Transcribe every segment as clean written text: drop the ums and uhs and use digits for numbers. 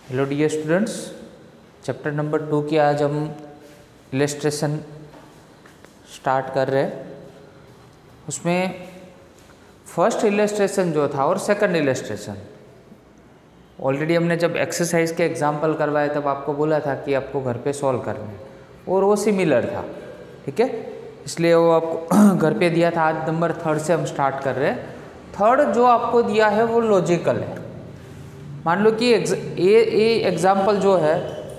Hello dear students, chapter number 2 की आज हम इलस्ट्रेशन स्टार्ट कर रहे हैं। उसमें फर्स्ट इलस्ट्रेशन जो था और सेकंड इलस्ट्रेशन ऑलरेडी हमने जब एक्सरसाइज के एग्जाम्पल करवाए तब आपको बोला था कि आपको घर पे सॉल्व करना है और वो सिमिलर था, ठीक है। इसलिए वो आपको घर पे दिया था। आज नंबर 3 से हम स्टार्ट कर रहे हैं। थर्ड जो आपको दिया है वो लॉजिकल है। मान लो कि ये एग्जाम्पल जो है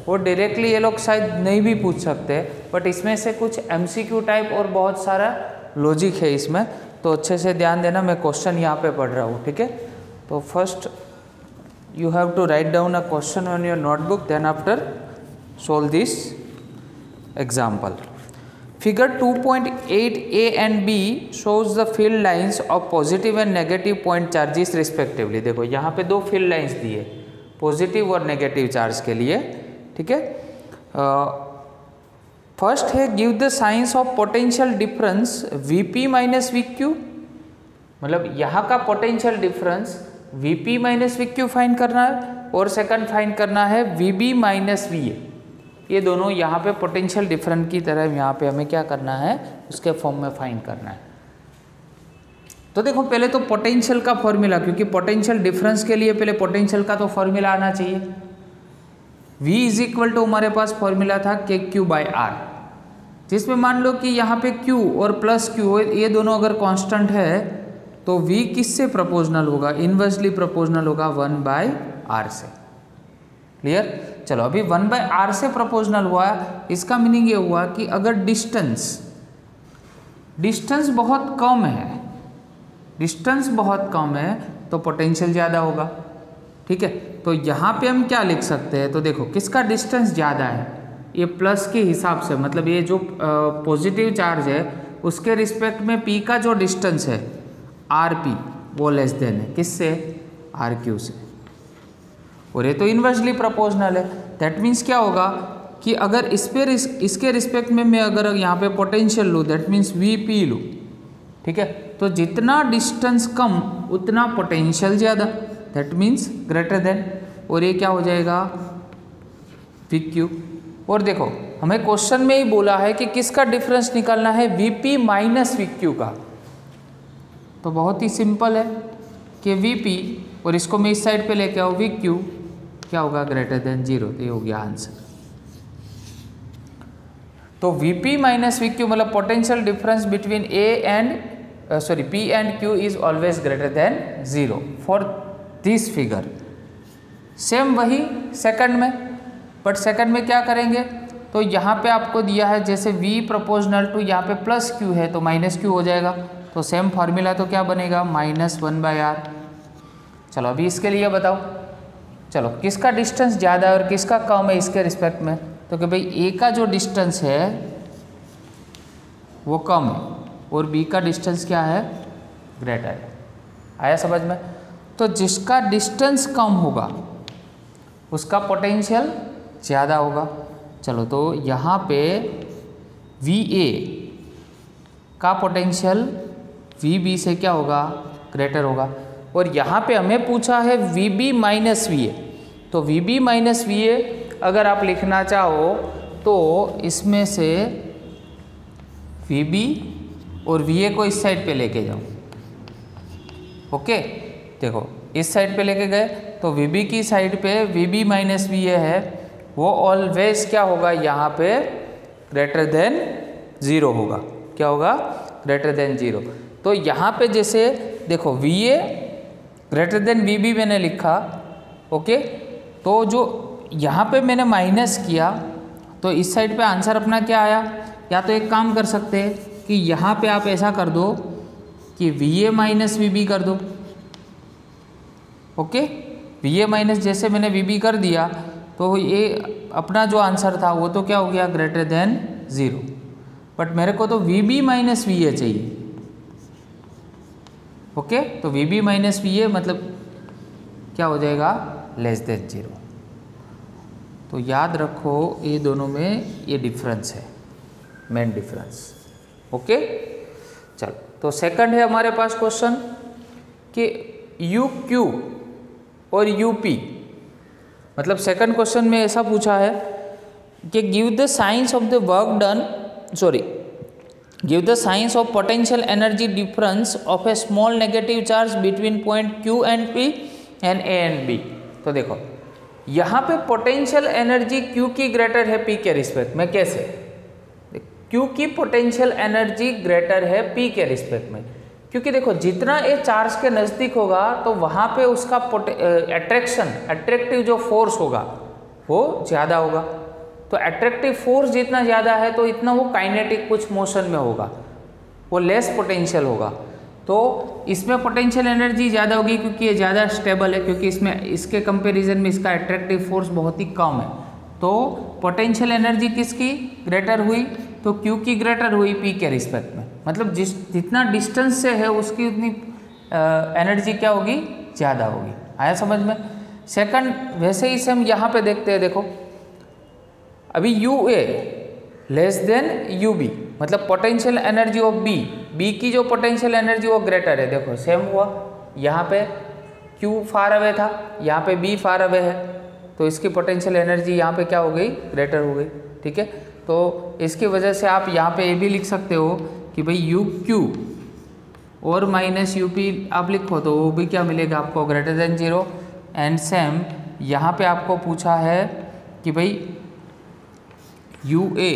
वो डायरेक्टली ये लोग शायद नहीं भी पूछ सकते, बट इसमें से कुछ MCQ टाइप और बहुत सारा लॉजिक है इसमें, तो अच्छे से ध्यान देना। मैं क्वेश्चन यहाँ पे पढ़ रहा हूँ, ठीक है। तो first you have to write down a question on your notebook, then after solve this example. Figure 2.8a and b shows the field lines of positive and negative point charges respectively। देखो यहाँ पे दो field lines दिए, positive और negative charge के लिए, ठीक है। फर्स्ट है give the science of potential difference Vp minus VQ, मतलब यहाँ का potential difference Vp minus VQ find करना है और सेकंड फाइंड करना है Vb माइनस VA। ये दोनों यहाँ पे पोटेंशियल डिफरेंस की तरह यहाँ पे हमें क्या करना है, उसके फॉर्म में फाइंड करना है। तो देखो पहले तो पोटेंशियल का फॉर्मूला, क्योंकि पोटेंशियल डिफरेंस के लिए पहले पोटेंशियल का तो फॉर्मूला आना चाहिए। V इज इक्वल टू हमारे पास फॉर्मूला था KQ/R, जिसमें मान लो कि यहाँ पे Q और प्लस Q ये दोनों अगर कांस्टेंट है तो V किससे प्रोपोर्शनल होगा, इनवर्सली प्रोपोर्शनल होगा 1/R से। क्लियर। चलो अभी 1/R से प्रोपोर्शनल हुआ, इसका मीनिंग ये हुआ कि अगर डिस्टेंस बहुत कम है, तो पोटेंशियल ज़्यादा होगा, ठीक है। तो यहाँ पे हम क्या लिख सकते हैं, तो देखो किसका डिस्टेंस ज़्यादा है, ये प्लस के हिसाब से, मतलब ये जो पॉजिटिव चार्ज है उसके रिस्पेक्ट में P का जो डिस्टेंस है RP वो लेस देन है किससे, RQ से, और ये तो इन्वर्सली प्रोपोर्शनल है। दैट मीन्स क्या होगा कि अगर इसके रिस्पेक्ट में मैं अगर यहाँ पे पोटेंशियल लूँ, दैट मीन्स Vp लूँ, ठीक है। तो जितना डिस्टेंस कम उतना पोटेंशियल ज़्यादा, दैट मीन्स ग्रेटर देन, और ये क्या हो जाएगा VQ। और देखो हमें क्वेश्चन में ही बोला है कि किसका डिफरेंस निकालना है, Vp माइनस VQ का। तो बहुत ही सिंपल है कि Vp और इसको मैं इस साइड पे लेके आओ, VQ क्या होगा, ग्रेटर देन 0। तो ये हो गया आंसर। तो Vp माइनस VQ मतलब potential difference between P and Q is always greater than 0 for this figure. Same वही सेकंड में, बट सेकंड में क्या करेंगे, तो यहाँ पे आपको दिया है जैसे V प्रोपोर्शनल टू यहाँ पे प्लस Q है तो माइनस Q हो जाएगा। तो सेम फार्मूला तो क्या बनेगा, -1/R। चलो अभी इसके लिए बताओ, चलो किसका डिस्टेंस ज़्यादा है और किसका कम है इसके रिस्पेक्ट में, तो कि भाई A का जो डिस्टेंस है वो कम है और B का डिस्टेंस क्या है, ग्रेटर है। आया समझ में। तो जिसका डिस्टेंस कम होगा उसका पोटेंशियल ज़्यादा होगा। चलो तो यहाँ पे VA का पोटेंशियल VB से क्या होगा, ग्रेटर होगा। और यहाँ पे हमें पूछा है VB माइनस VA, तो VB माइनस VA अगर आप लिखना चाहो तो इसमें से VB और VA को इस साइड पे लेके जाओ, ओके। देखो इस साइड पे लेके गए तो VB की साइड पे VB माइनस VA है, वो ऑलवेज क्या होगा, यहाँ पे ग्रेटर देन 0 होगा। क्या होगा, ग्रेटर देन 0। तो यहाँ पे जैसे देखो VA ग्रेटर देन VB मैंने लिखा, ओके। तो जो यहाँ पे मैंने माइनस किया तो इस साइड पे आंसर अपना क्या आया। या तो एक काम कर सकते हैं कि यहाँ पे आप ऐसा कर दो कि VA माइनस VB कर दो, ओके। VA माइनस जैसे मैंने VB कर दिया तो ये अपना जो आंसर था वो तो क्या हो गया, ग्रेटर देन 0। बट मेरे को तो VB माइनस VA चाहिए, ओके। तो VB माइनस VA मतलब क्या हो जाएगा, लेस देन 0। तो याद रखो ये दोनों में ये डिफरेंस है, मेन डिफरेंस, ओके। चलो तो सेकंड है हमारे पास क्वेश्चन कि UQ और UP मतलब सेकंड क्वेश्चन में ऐसा पूछा है कि give the science of the work done, sorry, give the science of potential energy difference of a small negative charge between point Q and P and A and B। तो देखो यहाँ पे potential energy Q की greater है P के respect में। कैसे? Q की पोटेंशियल एनर्जी ग्रेटर है P के रिस्पेक्ट में, क्योंकि देखो जितना ये चार्ज के नज़दीक होगा तो वहाँ पे उसका अट्रैक्टिव जो फोर्स होगा वो ज़्यादा होगा। तो अट्रैक्टिव फोर्स जितना ज़्यादा है तो इतना वो काइनेटिक कुछ मोशन में होगा, वो लेस पोटेंशियल होगा। तो इसमें पोटेंशियल एनर्जी ज़्यादा होगी क्योंकि ये ज़्यादा स्टेबल है, क्योंकि इसमें इसके कंपैरिजन में इसका अट्रैक्टिव फोर्स बहुत ही कम है। तो पोटेंशियल एनर्जी किसकी ग्रेटर हुई? तो Q की ग्रेटर हुई P के रिस्पेक्ट में। मतलब जितना डिस्टेंस से है उसकी उतनी एनर्जी क्या होगी? ज़्यादा होगी। आया समझ में? सेकंड वैसे ही से हम यहाँ पे देखते हैं, देखो अभी UA लेस देन UB, मतलब पोटेंशियल एनर्जी ऑफ B की जो पोटेंशियल एनर्जी वो ग्रेटर है। देखो सेम हुआ, यहाँ पे Q फार अवे था, यहाँ पे B फार अवे है, तो इसकी पोटेंशियल एनर्जी यहाँ पे क्या हो गई? ग्रेटर हो गई। ठीक है, तो इसकी वजह से आप यहाँ पे ये भी लिख सकते हो कि भाई UQ और माइनस UP आप लिखो तो वो भी क्या मिलेगा आपको? Greater than 0। एंड सेम यहाँ पे आपको पूछा है कि भाई UA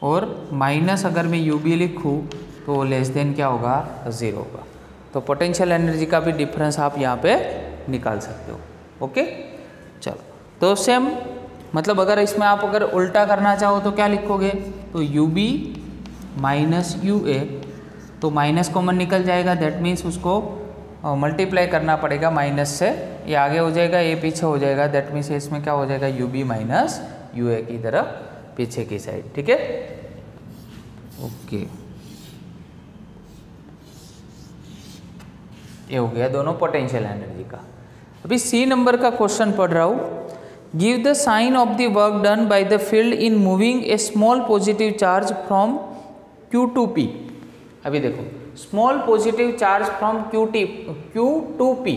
और माइनस अगर मैं UB लिखूँ तो लेस देन क्या होगा? 0 होगा। तो पोटेंशियल एनर्जी का भी डिफरेंस आप यहाँ पे निकाल सकते हो। ओके, चलो तो सेम मतलब अगर इसमें आप अगर उल्टा करना चाहो तो क्या लिखोगे? तो UB माइनस UA, तो माइनस कॉमन निकल जाएगा, दैट मीन्स उसको मल्टीप्लाई करना पड़ेगा माइनस से, ये आगे हो जाएगा, ये पीछे हो जाएगा, दैट मीन्स इसमें क्या हो जाएगा? UB माइनस UA की तरफ पीछे की साइड। ठीक है, ओके, ये हो गया दोनों पोटेंशियल एनर्जी का। अभी C नंबर का क्वेश्चन पढ़ रहा हूँ। Give the sign of the work done by the field in moving a small positive charge from Q to P। अभी देखो small positive charge from Q to P,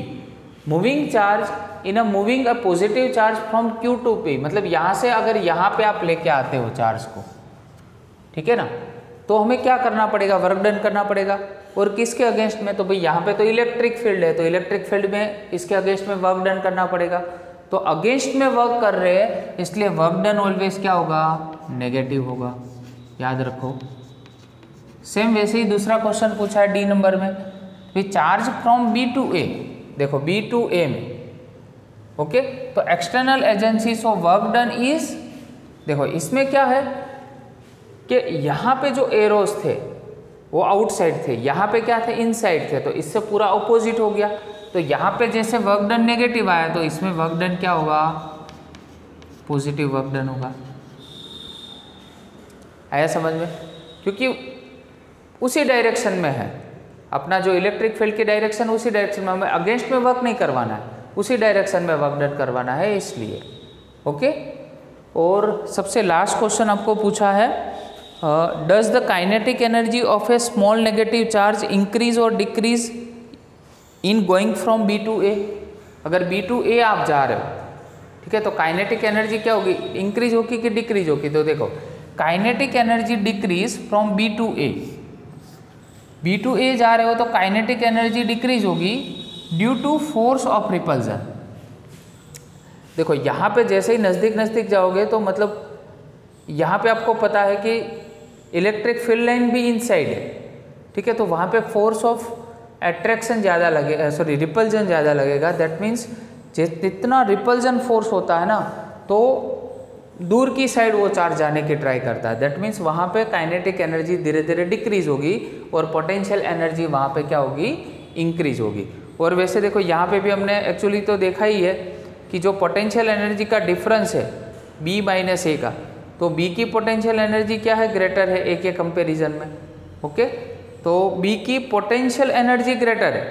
moving charge in a moving a positive charge from Q to P, मतलब यहाँ से अगर यहाँ पे आप लेके आते हो चार्ज को, ठीक है ना, तो हमें क्या करना पड़ेगा? वर्क डन करना पड़ेगा। और किसके अगेंस्ट में? तो भाई यहाँ पे तो इलेक्ट्रिक फील्ड है, तो इलेक्ट्रिक फील्ड में इसके अगेंस्ट में वर्क डन करना पड़ेगा। तो अगेंस्ट में वर्क कर रहे हैं, इसलिए वर्क डन ऑलवेज क्या होगा? नेगेटिव होगा, याद रखो। सेम वैसे ही दूसरा क्वेश्चन पूछा है D नंबर में, charge from B to A, देखो B टू A में, ओके, तो external agencies of work done is, देखो इसमें क्या है कि यहाँ पे जो एरोस थे वो आउटसाइड थे, यहाँ पे क्या थे? इनसाइड थे, तो इससे पूरा ऑपोजिट हो गया। तो यहाँ पे जैसे वर्क डन नेगेटिव आया तो इसमें वर्क डन क्या होगा? पॉजिटिव वर्क डन होगा। आया समझ में? क्योंकि उसी डायरेक्शन में है अपना जो इलेक्ट्रिक फील्ड की डायरेक्शन, उसी डायरेक्शन में, हमें अगेंस्ट में वर्क नहीं करवाना है, उसी डायरेक्शन में वर्क डन करवाना है, इसलिए। ओके, और सबसे लास्ट क्वेश्चन आपको पूछा है, does the kinetic energy of a small negative charge increase और decrease in going from B to A? अगर B टू A आप जा रहे हो, ठीक है, तो काइनेटिक एनर्जी क्या होगी? इंक्रीज होगी कि डिक्रीज होगी? तो देखो kinetic energy decrease from B to A, B to A जा रहे हो तो काइनेटिक एनर्जी डिक्रीज होगी due to force of repulsion. देखो यहाँ पे जैसे ही नज़दीक नज़दीक जाओगे तो मतलब यहाँ पे आपको पता है कि इलेक्ट्रिक फील्ड लाइन भी इनसाइड है, ठीक है, तो वहाँ पे फोर्स ऑफ एट्रैक्शन ज़्यादा लगेगा, सॉरी रिपल्जन ज़्यादा लगेगा। दैट मीन्स जितना रिपल्जन फोर्स होता है ना, तो दूर की साइड वो चार्ज जाने की ट्राई करता है। दैट मीन्स वहाँ पे काइनेटिक एनर्जी धीरे धीरे डिक्रीज होगी और पोटेंशियल एनर्जी वहाँ पे क्या होगी? इंक्रीज होगी। और वैसे देखो यहाँ पे भी हमने एक्चुअली तो देखा ही है कि जो पोटेंशियल एनर्जी का डिफरेंस है B माइनस A का, तो B की पोटेंशियल एनर्जी क्या है? ग्रेटर है A के कंपेरिजन में। ओके, तो B की पोटेंशियल एनर्जी ग्रेटर है,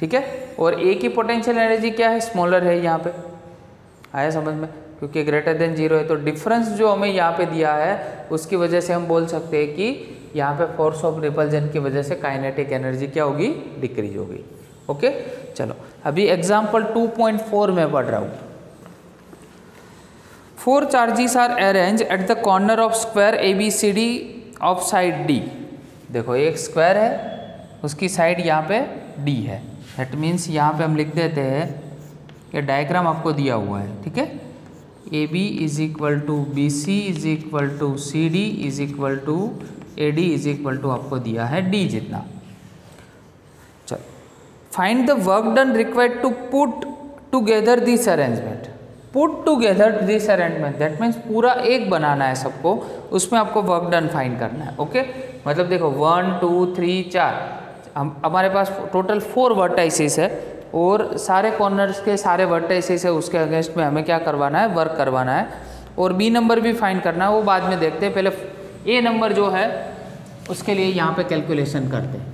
ठीक है, और A की पोटेंशियल एनर्जी क्या है? स्मॉलर है यहाँ पे। आया समझ में? क्योंकि ग्रेटर देन 0 है, तो डिफरेंस जो हमें यहाँ पे दिया है उसकी वजह से हम बोल सकते हैं कि यहाँ पे फोर्स ऑफ रिपल्जन की वजह से काइनेटिक एनर्जी क्या होगी? डिक्रीज होगी। ओके, चलो अभी एग्जाम्पल 2.4 में पढ़ रहा हूँ। 4 charges are arranged at the corner of square ABCD of side D। देखो एक स्क्वायर है, उसकी साइड यहाँ पे D है। दैट मीन्स यहाँ पे हम लिख देते हैं कि डायग्राम आपको दिया हुआ है, ठीक है। AB is equal to BC is equal to CD is equal to AD is equal to आपको दिया है D जितना। चलो find the work done required to put together this arrangement. Put together this arrangement that means पूरा एक बनाना है सबको, उसमें आपको वर्क डन फाइंड करना है। ओके मतलब देखो 1 2 3 4 हमारे पास टोटल 4 वर्टाइसेस है और सारे कॉर्नर्स के सारे वर्टाइसेस है, उसके अगेंस्ट में हमें क्या करवाना है, वर्क करवाना है। और बी नंबर भी फाइंड करना है, वो बाद में देखते हैं। पहले ए नंबर जो है उसके लिए यहाँ पे कैलकुलेशन करते हैं।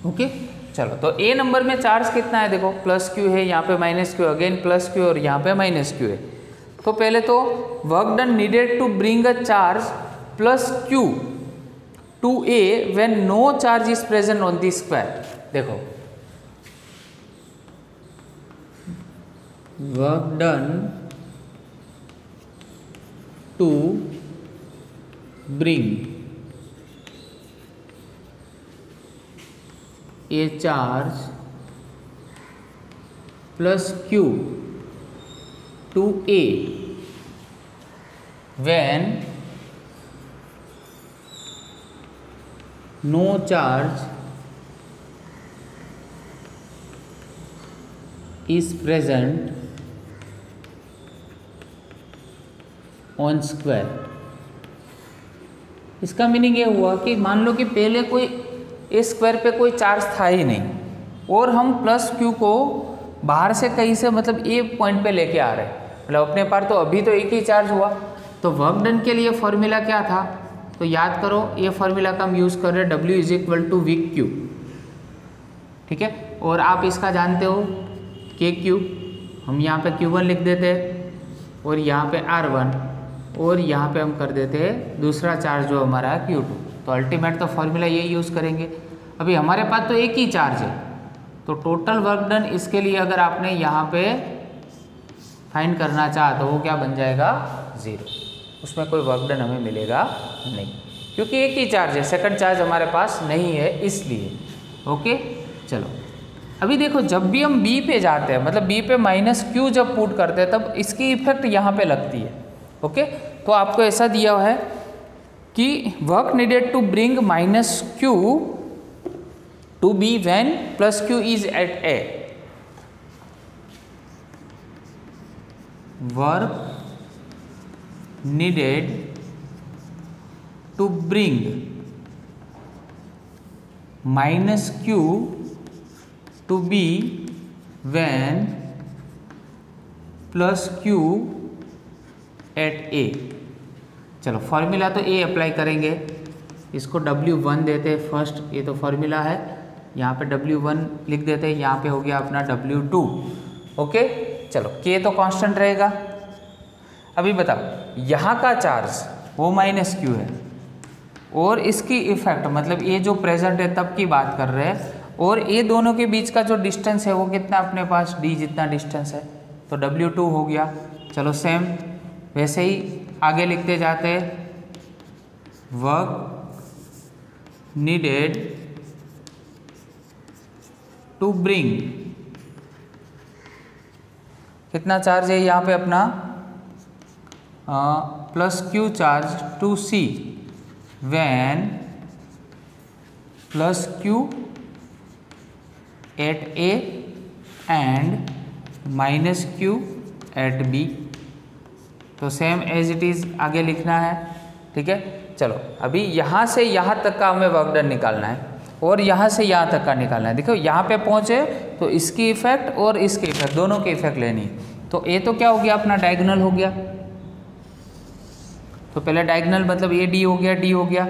ओके चलो तो ए नंबर में चार्ज कितना है, देखो प्लस क्यू है, यहाँ पे minus q, again plus q और यहाँ पे माइनस क्यू है। तो पहले तो work done needed to bring a charge plus q to A when no charge is present on the square. देखो work done to bring a charge plus q to a when no charge is present on square। इसका meaning ये हुआ कि मान लो कि पहले कोई ए square पे कोई चार्ज था ही नहीं और हम प्लस क्यू को बाहर से कहीं से मतलब ए पॉइंट पे लेके आ रहे हैं, मतलब अपने पार तो अभी तो एक ही चार्ज हुआ। तो वर्क डन के लिए फॉर्मूला क्या था, तो याद करो ये फॉर्मूला का हम यूज़ कर रहे हैं, W is equal to V Q, ठीक है। और आप इसका जानते हो के क्यू, हम यहाँ पे Q1 लिख देते और यहाँ पे R1 और यहाँ पे हम कर देते दूसरा चार्ज जो हमारा है Q2। तो अल्टीमेट तो फॉर्मूला ये यूज़ करेंगे। अभी हमारे पास तो एक ही चार्ज है, तो टोटल वर्क डन इसके लिए अगर आपने यहाँ पे फाइंड करना चाहा तो वो क्या बन जाएगा, 0। उसमें कोई वर्क डन हमें मिलेगा नहीं, क्योंकि एक ही चार्ज है, सेकंड चार्ज हमारे पास नहीं है इसलिए। ओके चलो अभी देखो जब भी हम बी पे जाते हैं, मतलब बी पे माइनस क्यू जब पुट करते हैं तब इसकी इफेक्ट यहाँ पे लगती है। ओके तो आपको ऐसा दिया हुआ है कि work needed to bring minus q to B when plus q is at A. Work needed to bring minus q to B when plus Q at A. चलो फॉर्मूला तो ए अप्लाई करेंगे, इसको W1 देते हैं फर्स्ट, ये तो formula है, यहाँ पे W1 लिख देते हैं, यहाँ पे हो गया अपना W2। ओके चलो के तो कांस्टेंट रहेगा। अभी बताओ यहाँ का चार्ज वो माइनस क्यू है और इसकी इफेक्ट मतलब ये जो प्रेजेंट है तब की बात कर रहे हैं, और ये दोनों के बीच का जो डिस्टेंस है वो कितना अपने पास D जितना डिस्टेंस है, तो W2 हो गया। चलो सेम वैसे ही आगे लिखते जाते हैं, वर्क नीडेड टू ब्रिंग, कितना चार्ज है यहाँ पे अपना plus Q charge to C when plus Q at A and minus Q at B. तो सेम एज इट इज़ आगे लिखना है, ठीक है। चलो अभी यहाँ से यहाँ तक का हमें वर्क डन निकालना है और यहाँ से यहाँ तक का निकालना है। देखो यहाँ पे पहुँचे तो इसकी इफेक्ट और इसकी इफेक्ट दोनों की इफेक्ट लेनी है। तो ये तो क्या हो गया अपना डायगोनल हो गया, तो पहले डायगोनल मतलब ए डी हो गया, डी हो गया,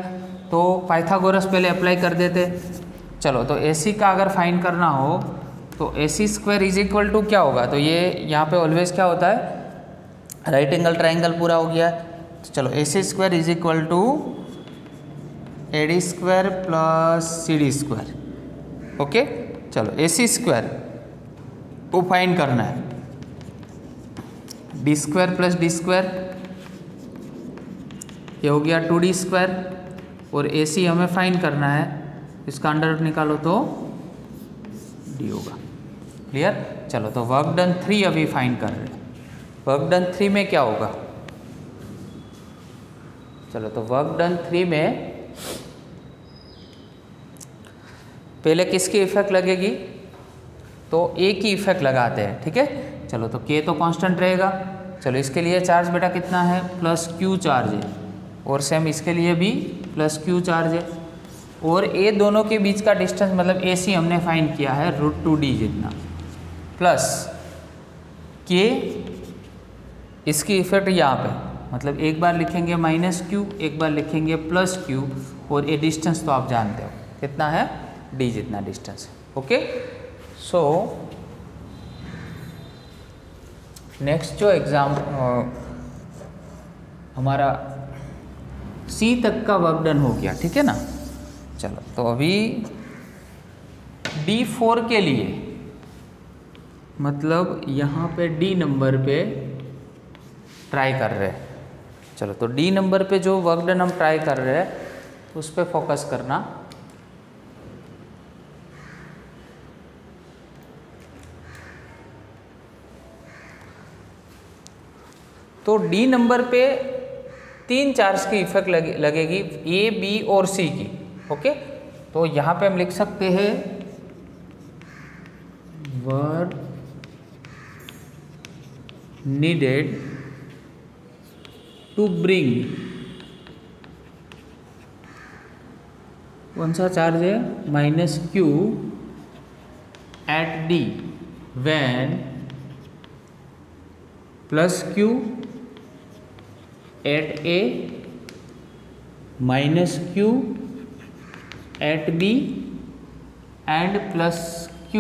तो पाइथागोरस पहले अप्लाई कर देते। चलो तो ए सी का अगर फाइंड करना हो तो ए C square is equal to क्या होगा, तो ये यहाँ पे ऑलवेज क्या होता है, राइट एंगल ट्राइंगल पूरा हो गया। तो चलो A C square is equal to A D square plus C D square. Okay चलो AC स्क्वायर को फाइंड करना है, D square plus D square ये हो गया 2D स्क्वायर, और AC हमें फाइंड करना है, इसका अंडर रूट निकालो तो D होगा। क्लियर? चलो तो वर्क डन 3 अभी फाइंड कर रहे हैं। वर्क डन 3 में क्या होगा? चलो तो वर्क डन 3 में पहले किसकी इफेक्ट लगेगी? तो A की इफेक्ट लगाते हैं। ठीक है, चलो तो K तो कांस्टेंट रहेगा। चलो इसके लिए चार्ज बेटा कितना है? प्लस Q चार्ज है, और सेम इसके लिए भी प्लस Q चार्ज है, और A दोनों के बीच का डिस्टेंस मतलब AC हमने फाइंड किया है √2D जितना, प्लस K इसकी इफेक्ट यहाँ पे, मतलब एक बार लिखेंगे -Q, एक बार लिखेंगे +Q, और ये डिस्टेंस तो आप जानते हो कितना है? D जितना डिस्टेंस है। ओके, सो नेक्स्ट जो एग्जाम हमारा C तक का वर्क डन हो गया। ठीक है ना? चलो तो अभी D4 के लिए, मतलब यहाँ पे D नंबर पे ट्राई कर रहे हैं। चलो तो D नंबर पे जो वर्क डन हम ट्राई कर रहे हैं उस पर फोकस करना। तो D नंबर पे 3 चार्ज की इफेक्ट लगेगी, A, B और C की। ओके, तो यहाँ पे हम लिख सकते हैं वर्क नीडेड टू ब्रिंग, कौन सा चार्ज है? -Q at D when +Q at A, -Q at B and +Q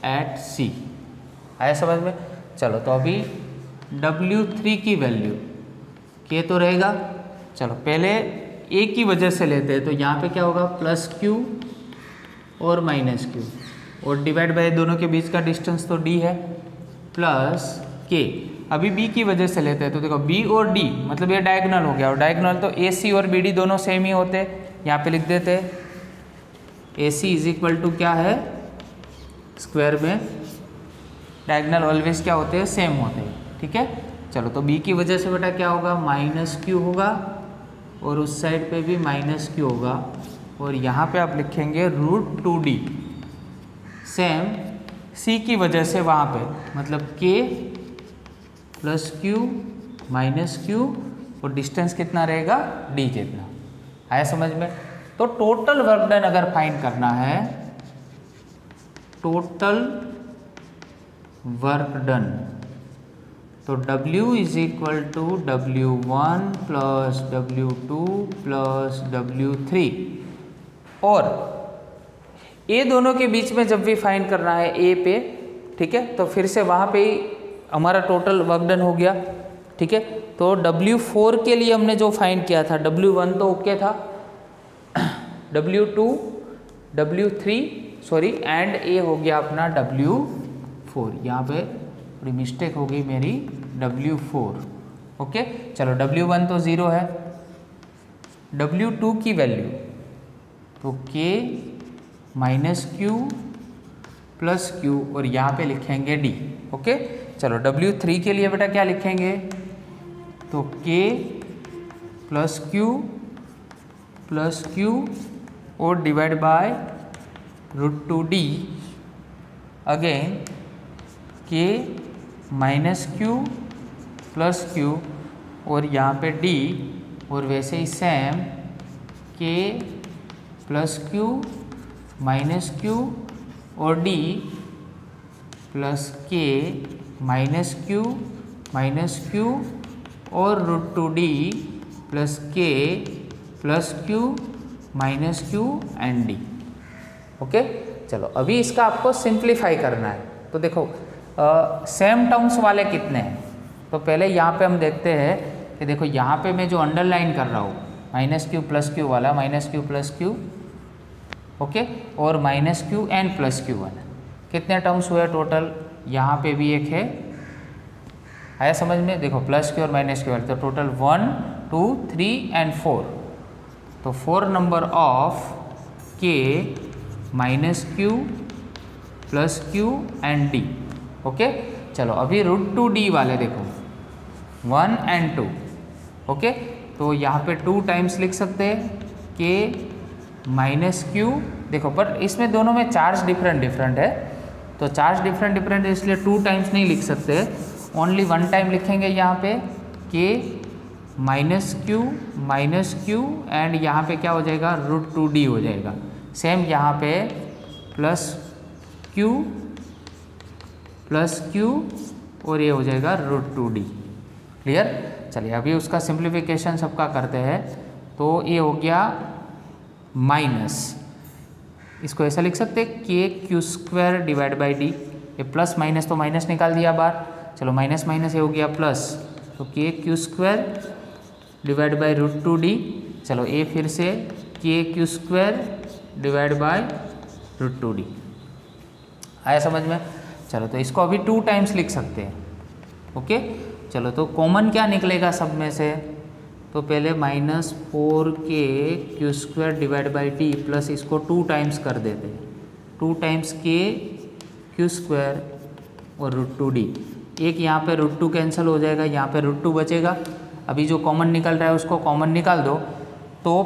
at C। आया समझ में? चलो तो अभी W3 की वैल्यू K तो रहेगा। चलो पहले A की वजह से लेते हैं, तो यहाँ पे क्या होगा? +Q और -Q, और डिवाइड बाय दोनों के बीच का डिस्टेंस तो D है, प्लस K। अभी B की वजह से लेते हैं, तो देखो B और D मतलब ये डायगोनल हो गया, और डायगोनल तो AC और BD दोनों सेम ही होते हैं। यहाँ पे लिख देते हैं AC इज इक्वल टू क्या है? स्क्वायर में डायगोनल ऑलवेज क्या होते हैं? सेम होते हैं। ठीक है, चलो तो B की वजह से बेटा क्या होगा? -Q होगा, और उस साइड पे भी -Q होगा, और यहाँ पे आप लिखेंगे √2D। सेम C की वजह से वहाँ पे मतलब K +Q -Q, और डिस्टेंस कितना रहेगा? D जितना। आया समझ में? तो टोटल वर्क डन अगर फाइंड करना है, टोटल वर्क डन, तो W is equal to W1 + W2 + W3, और A दोनों के बीच में जब भी फाइंड करना है A पे, ठीक है, तो फिर से वहाँ पे ही हमारा टोटल वर्क डन हो गया। ठीक है, तो W4 के लिए हमने जो फाइंड किया था, W1 तो ओके था, W2 W3 sorry and A हो गया अपना W4। यहाँ पे थोड़ी मिस्टेक हो गई मेरी, W4। ओके, चलो W1 तो 0 है, W2 की वैल्यू तो K -Q +Q, और यहाँ पे लिखेंगे D। ओके, चलो W3 के लिए बेटा क्या लिखेंगे? तो K +Q और divide by √2D, again K -Q +Q, और यहाँ पे D, और वैसे ही सेम K +Q -Q और D प्लस K -Q और √2D plus K +Q -Q and D। Okay, चलो अभी इसका आपको सिंप्लीफाई करना है। तो देखो सेम टर्म्स वाले कितने हैं, तो पहले यहाँ पे हम देखते हैं कि देखो यहाँ पे मैं जो अंडरलाइन कर रहा हूँ -Q +Q वाला, -Q +Q ओके, और minus Q and plus Q1। कितने टर्म्स हुए टोटल? यहाँ पे भी एक है, आया समझ में? देखो प्लस Q और माइनस Q, तो टोटल 1 2 3 एंड 4, तो 4 number of K minus Q plus Q and D। Okay, चलो अभी √2D वाले देखो 1 एंड 2। ओके, तो यहाँ पे 2 टाइम्स लिख सकते हैं K माइनस Q। देखो पर इसमें दोनों में चार्ज डिफरेंट है, तो चार्ज डिफरेंट है इसलिए 2 टाइम्स नहीं लिख सकते, ओनली 1 टाइम लिखेंगे यहाँ पे K माइनस Q एंड यहाँ पे क्या हो जाएगा? √2D हो जाएगा। सेम यहाँ पे प्लस Q और ये हो जाएगा √2D। क्लियर? चलिए अभी उसका सिंप्लीफिकेशन सबका करते हैं। तो ये हो गया माइनस, इसको ऐसा लिख सकते हैं KQ² डिवाइड बाई D। ये प्लस माइनस तो माइनस निकाल दिया बाहर, चलो माइनस माइनस ये हो गया प्लस, तो KQ² डिवाइड बाई √2D। चलो ये फिर से KQ² डिवाइड बाई √2D। आया समझ में? चलो तो इसको अभी 2 टाइम्स लिख सकते हैं। ओके, चलो तो कॉमन क्या निकलेगा सब में से? तो पहले -4KQ² divide by D plus इसको 2 टाइम्स कर देते हैं, 2 टाइम्स KQ² और √2D। एक यहाँ पे √2 कैंसिल हो जाएगा, यहाँ पे √2 बचेगा। अभी जो कॉमन निकल रहा है उसको कॉमन निकाल दो। तो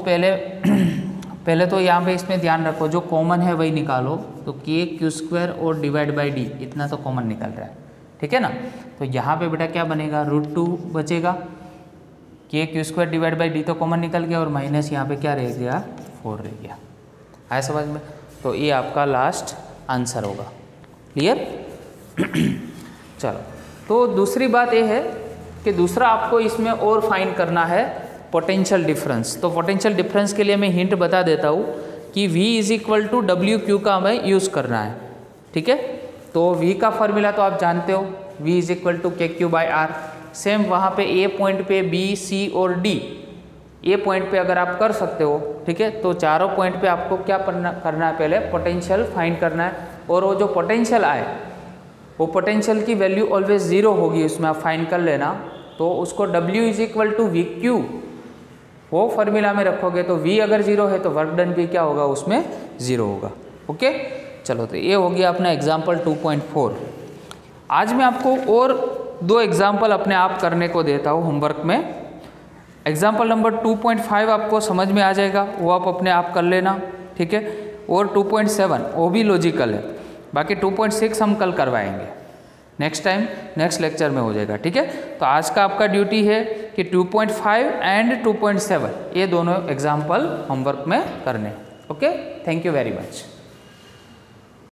पहले तो यहाँ पे इसमें ध्यान रखो, जो कॉमन है वही निकालो। तो KQ² और डिवाइड बाई D इतना तो कॉमन निकल रहा है, ठीक है ना? तो यहाँ पे बेटा क्या बनेगा? √2 बचेगा, KQ² डिवाइड बाई D तो कॉमन निकल गया, और माइनस यहाँ पे क्या रह गया? 4 रह गया। आया समझ में? तो ये आपका लास्ट आंसर होगा। क्लियर? चलो, तो दूसरी बात ये है कि दूसरा आपको इसमें और फाइंड करना है पोटेंशियल डिफरेंस। तो पोटेंशियल डिफरेंस के लिए मैं हिंट बता देता हूँ कि V = WQ का हमें यूज़ करना है, ठीक है? तो V का फॉर्मूला तो आप जानते हो, V = KQ/R। सेम वहाँ पे A पॉइंट पे B, C और D, A पॉइंट पे अगर आप कर सकते हो, ठीक है? तो चारों पॉइंट पे आपको क्या करना है? पहले पोटेंशियल फाइंड करना है, और वो जो पोटेंशियल आए वो पोटेंशियल की वैल्यू ऑलवेज 0 होगी, उसमें आप फाइंड कर लेना। तो उसको W = VQ वो फॉर्मूला में रखोगे, तो V अगर 0 है तो वर्क डन भी क्या होगा? उसमें 0 होगा। ओके, चलो तो ये हो गया अपना एग्जाम्पल 2.4। आज मैं आपको और 2 एग्जाम्पल अपने आप करने को देता हूँ होमवर्क में। एग्जाम्पल नंबर 2.5 आपको समझ में आ जाएगा, वो आप अपने आप कर लेना, ठीक है? और 2.7 वो भी लॉजिकल है, बाकी 2.6 हम कल करवाएंगे, नेक्स्ट टाइम नेक्स्ट लेक्चर में हो जाएगा, ठीक है? तो आज का आपका ड्यूटी है कि 2.5 एंड 2.7 ये दोनों एग्जाम्पल होमवर्क में करने। Okay, thank you very much.